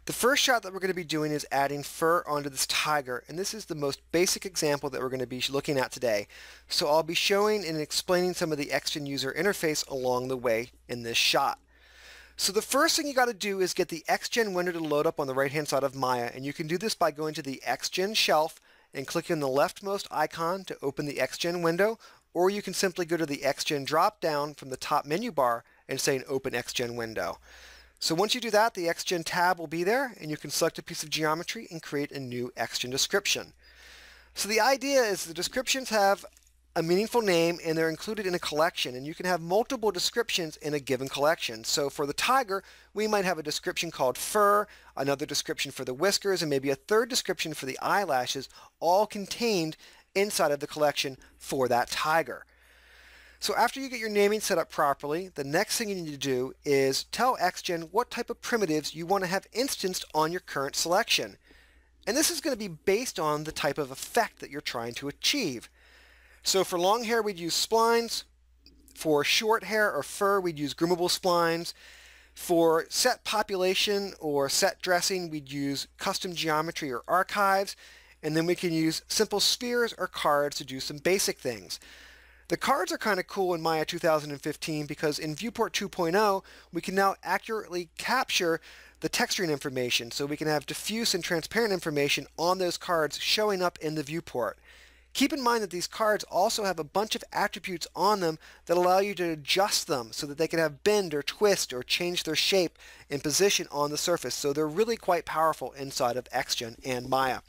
The first shot that we're going to be doing is adding fur onto this tiger, and this is the most basic example that we're going to be looking at today. So I'll be showing and explaining some of the XGen user interface along the way in this shot. So the first thing you got to do is get the XGen window to load up on the right hand side of Maya, and you can do this by going to the XGen shelf and clicking the leftmost icon to open the XGen window, or you can simply go to the XGen drop down from the top menu bar and say Open XGen window. So once you do that, the XGen tab will be there, and you can select a piece of geometry and create a new XGen description. So the idea is the descriptions have a meaningful name and they're included in a collection, and you can have multiple descriptions in a given collection. So for the tiger, we might have a description called fur, another description for the whiskers, and maybe a third description for the eyelashes, all contained inside of the collection for that tiger. So after you get your naming set up properly, the next thing you need to do is tell XGen what type of primitives you want to have instanced on your current selection. And this is going to be based on the type of effect that you're trying to achieve. So for long hair, we'd use splines. For short hair or fur, we'd use groomable splines. For set population or set dressing, we'd use custom geometry or archives. And then we can use simple spheres or cards to do some basic things. The cards are kind of cool in Maya 2015 because in Viewport 2.0, we can now accurately capture the texturing information, so we can have diffuse and transparent information on those cards showing up in the viewport. Keep in mind that these cards also have a bunch of attributes on them that allow you to adjust them so that they can have bend or twist or change their shape and position on the surface. So they're really quite powerful inside of XGen and Maya.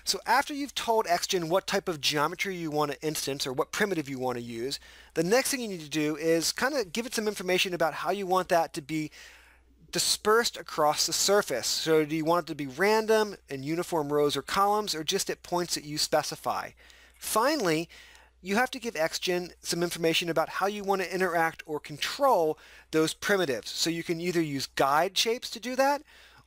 So after you've told XGen what type of geometry you want to instance or what primitive you want to use, the next thing you need to do is kind of give it some information about how you want that to be dispersed across the surface. So do you want it to be random in uniform rows or columns, or just at points that you specify? Finally, you have to give XGen some information about how you want to interact or control those primitives. So you can either use guide shapes to do that,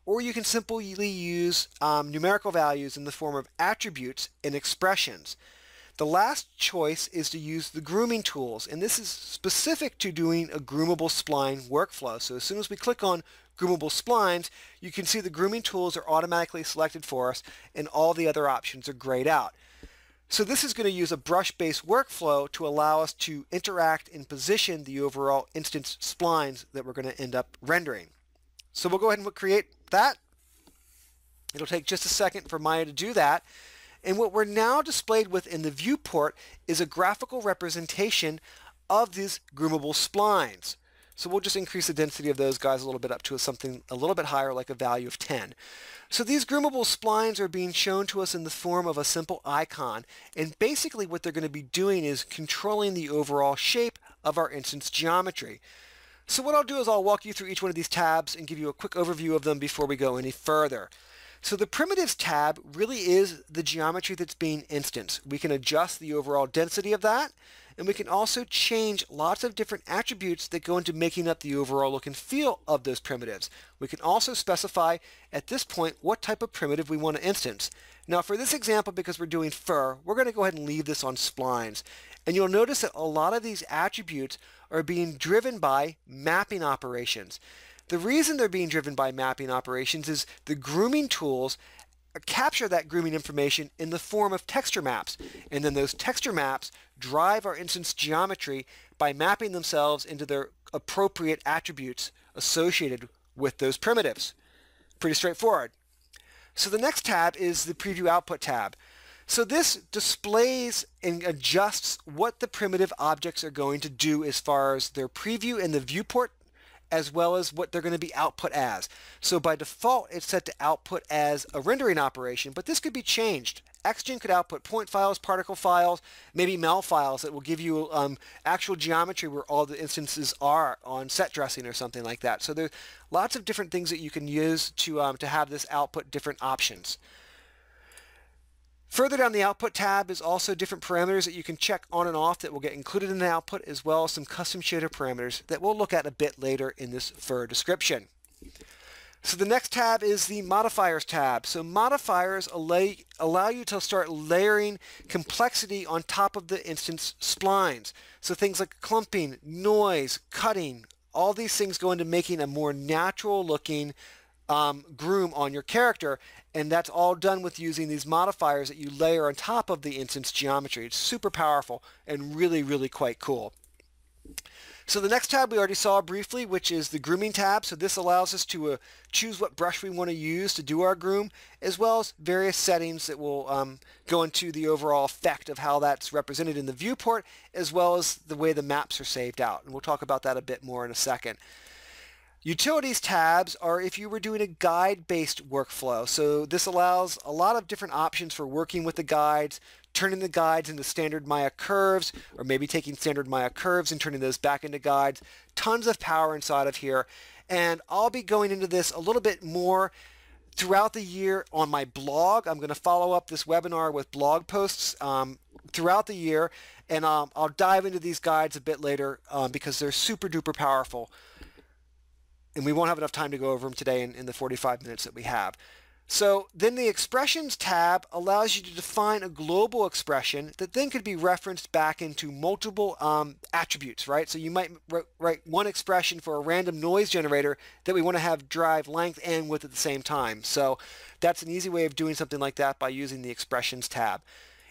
or you can simply use numerical values in the form of attributes and expressions. The last choice is to use the grooming tools, and this is specific to doing a groomable spline workflow. So as soon as we click on groomable splines, you can see the grooming tools are automatically selected for us, and all the other options are grayed out. So this is going to use a brush-based workflow to allow us to interact and position the overall instance splines that we're going to end up rendering. So we'll go ahead and create that. It'll take just a second for Maya to do that. And what we're now displayed with in the viewport is a graphical representation of these groomable splines. So we'll just increase the density of those guys a little bit up to something a little bit higher, like a value of 10. So these groomable splines are being shown to us in the form of a simple icon. And basically what they're going to be doing is controlling the overall shape of our instance geometry. So what I'll do is I'll walk you through each one of these tabs and give you a quick overview of them before we go any further. So the primitives tab really is the geometry that's being instanced. We can adjust the overall density of that, and we can also change lots of different attributes that go into making up the overall look and feel of those primitives. We can also specify at this point what type of primitive we want to instance. Now for this example, because we're doing fur, we're going to go ahead and leave this on splines. And you'll notice that a lot of these attributes are being driven by mapping operations. The reason they're being driven by mapping operations is the grooming tools capture that grooming information in the form of texture maps, and then those texture maps drive our instance geometry by mapping themselves into their appropriate attributes associated with those primitives. Pretty straightforward. So the next tab is the preview output tab. So this displays and adjusts what the primitive objects are going to do as far as their preview in the viewport, as well as what they're going to be output as. So by default, it's set to output as a rendering operation, but this could be changed. XGen could output point files, particle files, maybe mel files that will give you actual geometry where all the instances are on set dressing or something like that. So there's lots of different things that you can use to have this output different options. Further down the output tab is also different parameters that you can check on and off that will get included in the output, as well as some custom shader parameters that we'll look at a bit later in this fur description. So the next tab is the Modifiers tab. So Modifiers allow you to start layering complexity on top of the instance splines. So things like clumping, noise, cutting, all these things go into making a more natural looking groom on your character, and that's all done with using these modifiers that you layer on top of the instance geometry. It's super powerful and really, really quite cool. So the next tab we already saw briefly, which is the grooming tab. So this allows us to choose what brush we want to use to do our groom, as well as various settings that will go into the overall effect of how that's represented in the viewport, as well as the way the maps are saved out. And we'll talk about that a bit more in a second. Utilities tabs are if you were doing a guide-based workflow. So this allows a lot of different options for working with the guides, turning the guides into standard Maya curves, or maybe taking standard Maya curves and turning those back into guides. Tons of power inside of here. And I'll be going into this a little bit more throughout the year on my blog. I'm going to follow up this webinar with blog posts throughout the year, and I'll dive into these guides a bit later because they're super duper powerful. And we won't have enough time to go over them today in the 45 minutes that we have. So then the expressions tab allows you to define a global expression that then could be referenced back into multiple attributes, right? So you might write one expression for a random noise generator that we want to have drive length and width at the same time. So that's an easy way of doing something like that by using the expressions tab.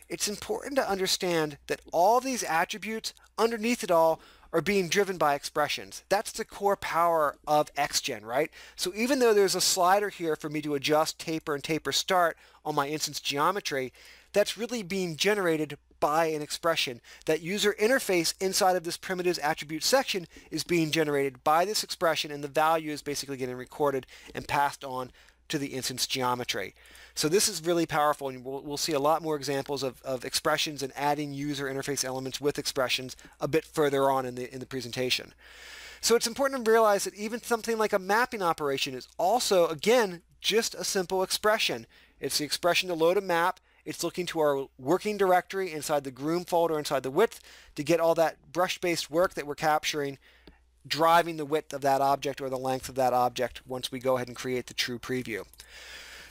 It's important to understand that all these attributes underneath it all are being driven by expressions. That's the core power of XGen, right? So even though there's a slider here for me to adjust taper and taper start on my instance geometry, that's really being generated by an expression. That user interface inside of this primitives attribute section is being generated by this expression, and the value is basically getting recorded and passed on to the instance geometry. So this is really powerful, and we'll see a lot more examples of expressions and adding user interface elements with expressions a bit further on in the presentation. So it's important to realize that even something like a mapping operation is also, again, just a simple expression. It's the expression to load a map. It's looking to our working directory inside the groom folder, inside the width, to get all that brush-based work that we're capturing, driving the width of that object or the length of that object once we go ahead and create the true preview.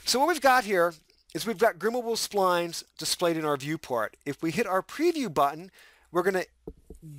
So what we've got here is we've got groomable splines displayed in our viewport. If we hit our preview button, we're going to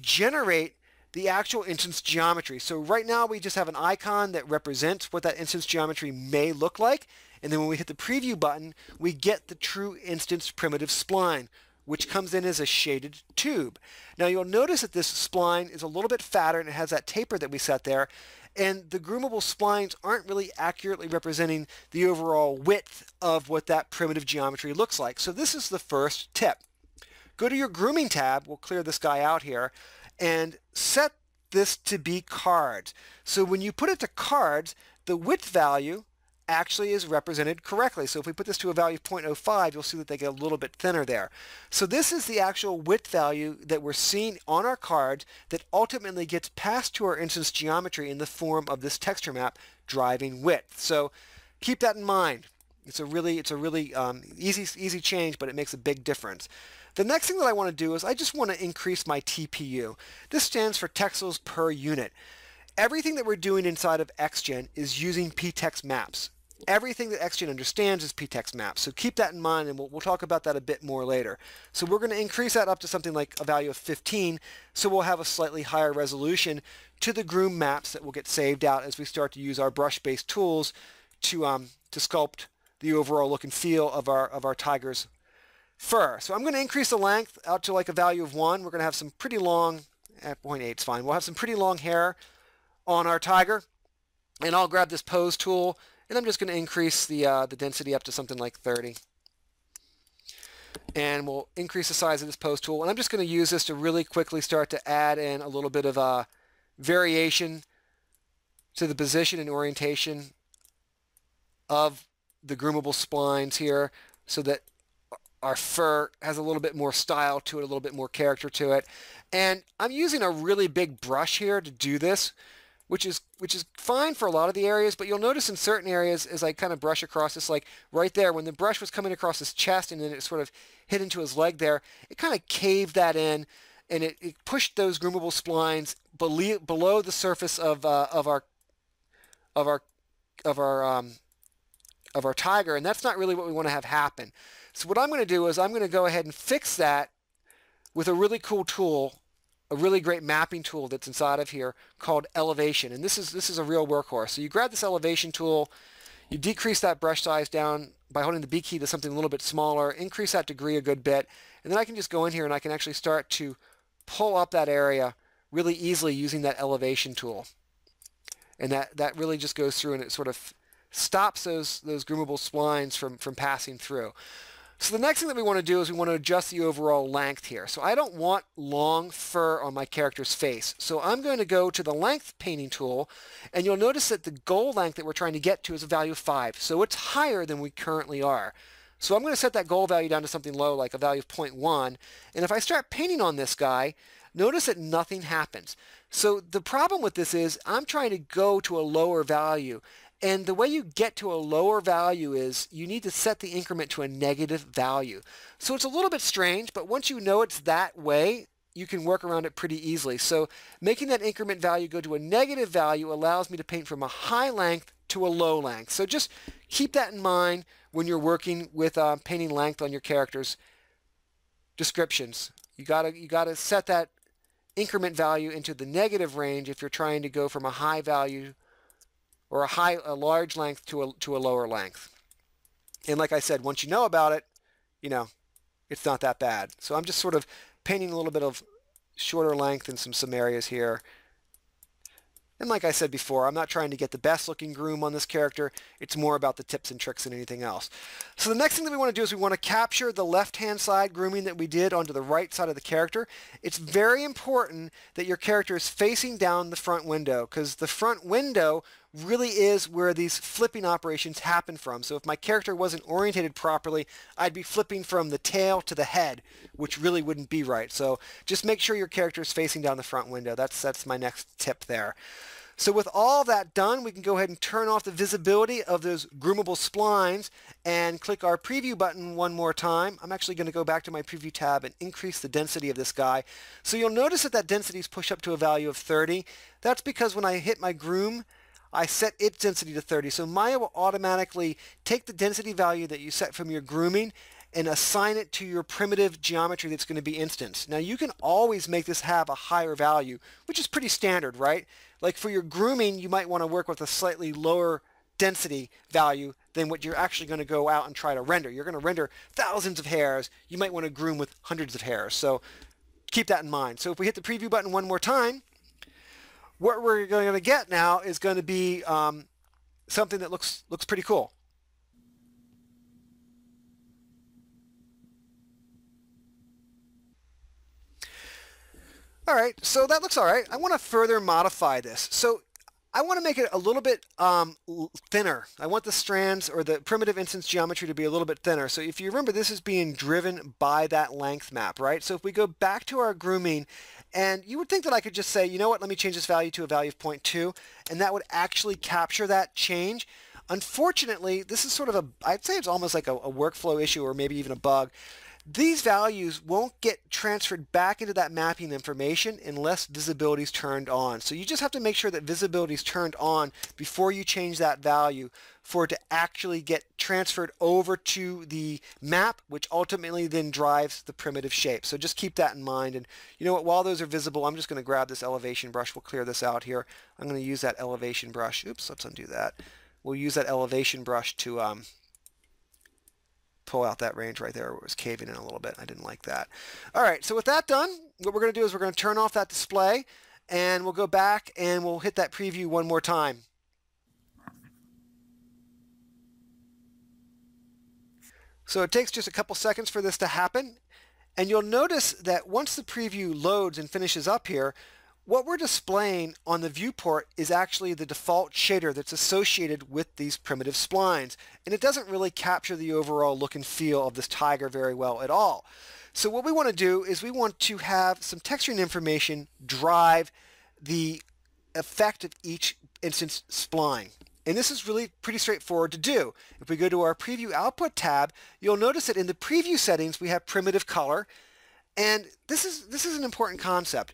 generate the actual instance geometry. So right now we just have an icon that represents what that instance geometry may look like. And then when we hit the preview button, we get the true instance primitive spline, which comes in as a shaded tube. Now you'll notice that this spline is a little bit fatter and it has that taper that we set there, and the groomable splines aren't really accurately representing the overall width of what that primitive geometry looks like. So this is the first tip. Go to your grooming tab, we'll clear this guy out here, and set this to be cards. So when you put it to cards, the width value actually is represented correctly. So if we put this to a value of 0.05, you'll see that they get a little bit thinner there. So this is the actual width value that we're seeing on our cards that ultimately gets passed to our instance geometry in the form of this texture map driving width. So keep that in mind. It's a really easy change, but it makes a big difference. The next thing that I want to do is I just want to increase my TPU. This stands for texels per unit. Everything that we're doing inside of XGen is using Ptex maps. Everything that XGen understands is Ptex maps. So keep that in mind, and we'll talk about that a bit more later. So we're going to increase that up to something like a value of 15, so we'll have a slightly higher resolution to the groom maps that will get saved out as we start to use our brush-based tools to sculpt the overall look and feel of our tiger's fur. So I'm going to increase the length out to like a value of 1. We're going to have some pretty long, 0.8 is fine. We'll have some pretty long hair on our tiger, and I'll grab this pose tool, and I'm just going to increase the density up to something like 30. And we'll increase the size of this pose tool, and I'm just going to use this to really quickly start to add in a little bit of variation to the position and orientation of the groomable splines here, so that our fur has a little bit more style to it, a little bit more character to it. And I'm using a really big brush here to do this, which is fine for a lot of the areas, but you'll notice in certain areas as I kind of brush across this, like right there, when the brush was coming across his chest and then it sort of hit into his leg there, it kind of caved that in, and it pushed those groomable splines below the surface of our tiger, and that's not really what we want to have happen. So what I'm going to do is I'm going to go ahead and fix that with a really cool tool, a really great mapping tool that's inside of here called elevation. And this is a real workhorse. So you grab this elevation tool, You decrease that brush size down by holding the B key to something a little bit smaller, increase that degree a good bit, and then I can just go in here and I can actually start to pull up that area really easily using that elevation tool. And that really just goes through and it sort of stops those groomable splines from passing through. So the next thing that we want to do is we want to adjust the overall length here. So I don't want long fur on my character's face. So I'm going to go to the length painting tool, and you'll notice that the goal length that we're trying to get to is a value of 5. So it's higher than we currently are. So I'm going to set that goal value down to something low, like a value of 0.1. And if I start painting on this guy, notice that nothing happens. So the problem with this is I'm trying to go to a lower value. And the way you get to a lower value is you need to set the increment to a negative value. So it's a little bit strange, but once you know it's that way, you can work around it pretty easily. So making that increment value go to a negative value allows me to paint from a high length to a low length. So just keep that in mind when you're working with painting length on your character's descriptions. You gotta set that increment value into the negative range if you're trying to go from a high value or a large length to a lower length. And like I said, once you know about it, you know, it's not that bad. So I'm just sort of painting a little bit of shorter length in some areas here. And like I said before, I'm not trying to get the best looking groom on this character. It's more about the tips and tricks than anything else. So the next thing that we want to do is we want to capture the left-hand side grooming that we did onto the right side of the character. It's very important that your character is facing down the front window, because the front window really is where these flipping operations happen from. So if my character wasn't orientated properly, I'd be flipping from the tail to the head, which really wouldn't be right. So just make sure your character is facing down the front window. That's my next tip there. So with all that done, we can go ahead and turn off the visibility of those groomable splines and click our preview button one more time. I'm actually going to go back to my preview tab and increase the density of this guy. So you'll notice that density is pushed up to a value of 30. That's because when I hit my groom, I set its density to 30. So Maya will automatically take the density value that you set from your grooming and assign it to your primitive geometry that's going to be instanced. Now you can always make this have a higher value, which is pretty standard, right? Like for your grooming, you might want to work with a slightly lower density value than what you're actually going to go out and try to render. You're going to render thousands of hairs. You might want to groom with hundreds of hairs. So keep that in mind. So if we hit the preview button one more time, what we're going to get now is going to be something that looks pretty cool. All right, so that looks all right. I want to further modify this. So I want to make it a little bit thinner. I want the strands or the primitive instance geometry to be a little bit thinner. So if you remember, this is being driven by that length map, right? So if we go back to our grooming, and you would think that I could just say, you know what, let me change this value to a value of 0.2, and that would actually capture that change. Unfortunately, this is sort of I'd say it's almost like a workflow issue or maybe even a bug. These values won't get transferred back into that mapping information unless visibility is turned on. So you just have to make sure that visibility is turned on before you change that value for it to actually get transferred over to the map, which ultimately then drives the primitive shape. So just keep that in mind. And you know what, while those are visible, I'm just going to grab this elevation brush. We'll clear this out here. I'm going to use that elevation brush. Oops, let's undo that. We'll use that elevation brush to pull out that range right there where it was caving in a little bit. I didn't like that. All right, so with that done, what we're going to do is we're going to turn off that display, and we'll go back and we'll hit that preview one more time. So it takes just a couple seconds for this to happen, and you'll notice that once the preview loads and finishes up here, what we're displaying on the viewport is actually the default shader that's associated with these primitive splines. And it doesn't really capture the overall look and feel of this tiger very well at all. So what we want to do is we want to have some texturing information drive the effect of each instance spline. And this is really pretty straightforward to do. If we go to our Preview Output tab, you'll notice that in the preview settings we have primitive color. And this is an important concept.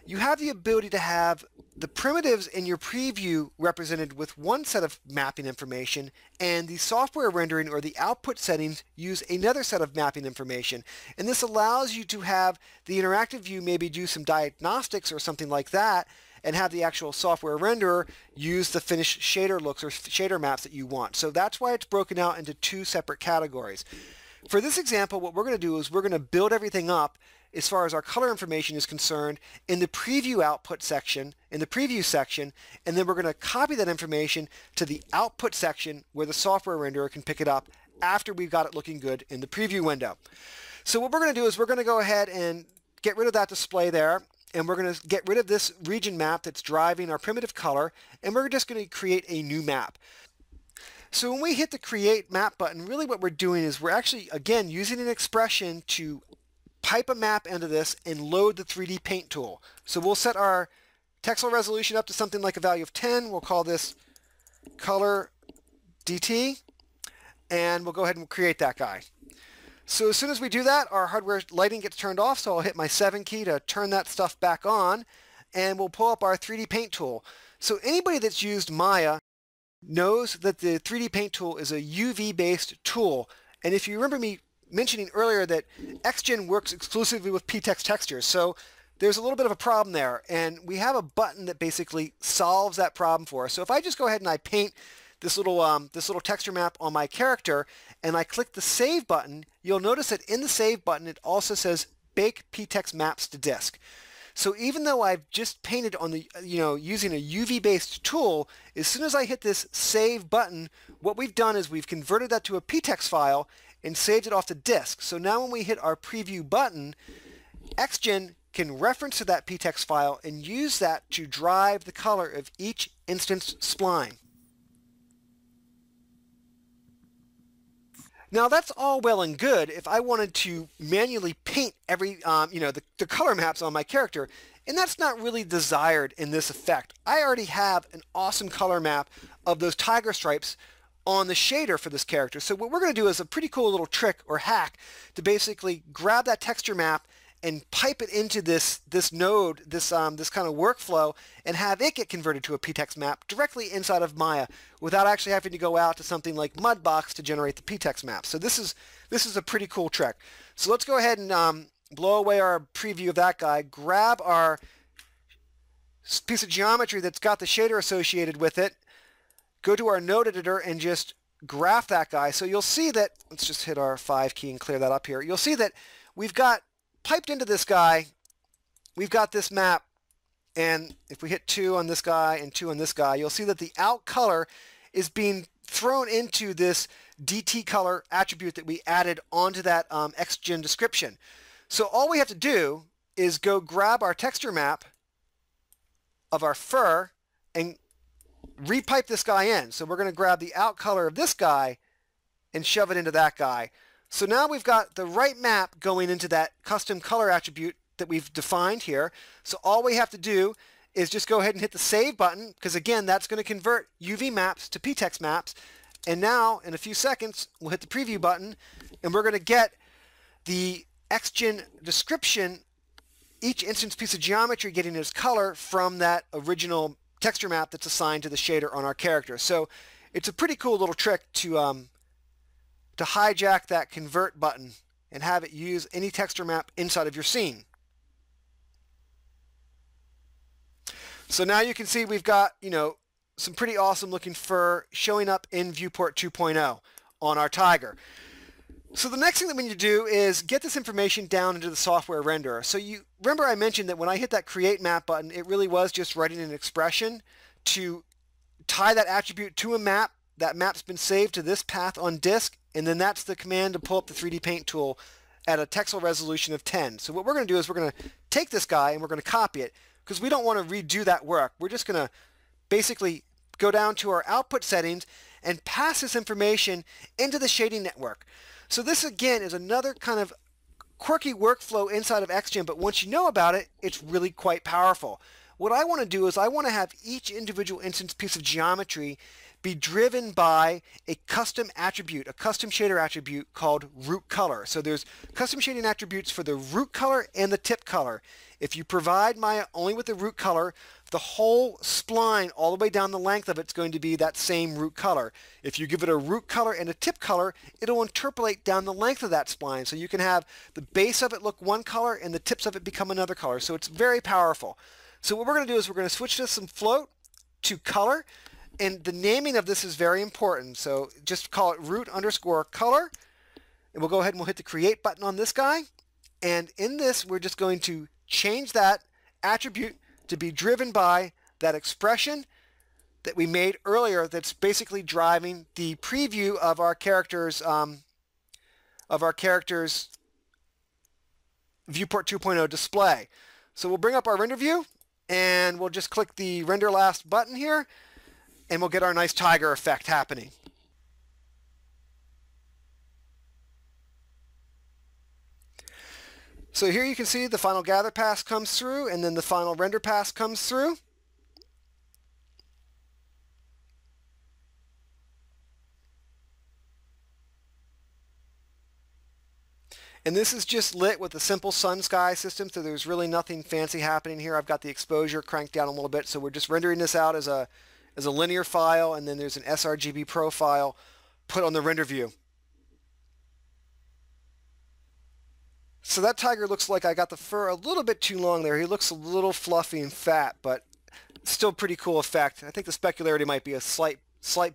You have the ability to have the primitives in your preview represented with one set of mapping information, and the software rendering or the output settings use another set of mapping information. And this allows you to have the interactive view maybe do some diagnostics or something like that, and have the actual software renderer use the finished shader looks or shader maps that you want. So that's why it's broken out into two separate categories. For this example, what we're going to do is we're going to build everything up as far as our color information is concerned in the preview output section, in the preview section, and then we're going to copy that information to the output section where the software renderer can pick it up after we've got it looking good in the preview window. So what we're going to do is we're going to go ahead and get rid of that display there, and we're going to get rid of this region map that's driving our primitive color, and we're just going to create a new map. So when we hit the Create Map button, really what we're doing is we're actually, again, using an expression to pipe a map into this and load the 3D Paint tool. So we'll set our texel resolution up to something like a value of 10. We'll call this Color DT, and we'll go ahead and create that guy. So as soon as we do that, our hardware lighting gets turned off, so I'll hit my 7 key to turn that stuff back on, and we'll pull up our 3D Paint tool. So anybody that's used Maya knows that the 3D Paint tool is a UV-based tool, and if you remember me mentioning earlier that XGen works exclusively with Ptex textures, so there's a little bit of a problem there, and we have a button that basically solves that problem for us. So if I just go ahead and I paint this little texture map on my character, and I click the Save button, you'll notice that in the Save button it also says Bake Ptex Maps to Disk. So even though I've just painted on the, using a UV-based tool, as soon as I hit this Save button, what we've done is we've converted that to a Ptex file and saved it off the disk. So now when we hit our Preview button, XGen can reference to that Ptex file and use that to drive the color of each instance spline. Now that's all well and good if I wanted to manually paint every, the color maps on my character, and that's not really desired in this effect. I already have an awesome color map of those tiger stripes on the shader for this character. So what we're going to do is a pretty cool little trick or hack to basically grab that texture map and pipe it into this node, this kind of workflow, and have it get converted to a Ptex map directly inside of Maya without actually having to go out to something like Mudbox to generate the Ptex map. So this is a pretty cool trick. So let's go ahead and blow away our preview of that guy, grab our piece of geometry that's got the shader associated with it, go to our node editor and just graph that guy. So you'll see that, let's just hit our 5 key and clear that up here. You'll see that we've got piped into this guy, we've got this map, and if we hit 2 on this guy and 2 on this guy, you'll see that the out color is being thrown into this DT color attribute that we added onto that XGen description. So all we have to do is go grab our texture map of our fur and repipe this guy in. So we're going to grab the out color of this guy and shove it into that guy. So now we've got the right map going into that custom color attribute that we've defined here. So all we have to do is just go ahead and hit the Save button, because again, that's going to convert UV maps to Ptex maps. And now, in a few seconds, we'll hit the Preview button, and we're going to get the XGen description, each instance piece of geometry getting its color from that original texture map that's assigned to the shader on our character. So it's a pretty cool little trick to hijack that Convert button and have it use any texture map inside of your scene. So now you can see we've got, some pretty awesome looking fur showing up in Viewport 2.0 on our tiger. So the next thing that we need to do is get this information down into the software renderer. So you remember I mentioned that when I hit that Create Map button, it really was just writing an expression to tie that attribute to a map. That map's been saved to this path on disk, and then that's the command to pull up the 3D Paint tool at a texel resolution of 10. So what we're going to do is we're going to take this guy and we're going to copy it, because we don't want to redo that work. We're just going to basically go down to our output settings and pass this information into the shading network. So this again is another kind of quirky workflow inside of XGen, but once you know about it, it's really quite powerful. What I want to do is I want to have each individual instance piece of geometry be driven by a custom attribute, a custom shader attribute called root color. So there's custom shading attributes for the root color and the tip color. If you provide Maya only with the root color, the whole spline all the way down the length of it's going to be that same root color. If you give it a root color and a tip color, it'll interpolate down the length of that spline. So you can have the base of it look one color and the tips of it become another color. So it's very powerful. So what we're going to do is we're going to switch this from float to color, and the naming of this is very important. So just call it root_color, and we'll go ahead and we'll hit the create button on this guy. And in this, we're just going to change that attribute to be driven by that expression that we made earlier that's basically driving the preview of our character's viewport 2.0 display. So we'll bring up our render view and we'll just click the render last button here and we'll get our nice tiger effect happening. So here you can see the final gather pass comes through and then the final render pass comes through. And this is just lit with a simple sun sky system, so there's really nothing fancy happening here. I've got the exposure cranked down a little bit, so we're just rendering this out as a linear file, and then there's an sRGB profile put on the render view. So that tiger looks like I got the fur a little bit too long there. He looks a little fluffy and fat, but still pretty cool effect. I think the specularity might be a slight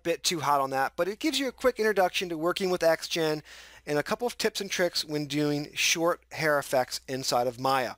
bit too hot on that, but it gives you a quick introduction to working with XGen and a couple of tips and tricks when doing short hair effects inside of Maya.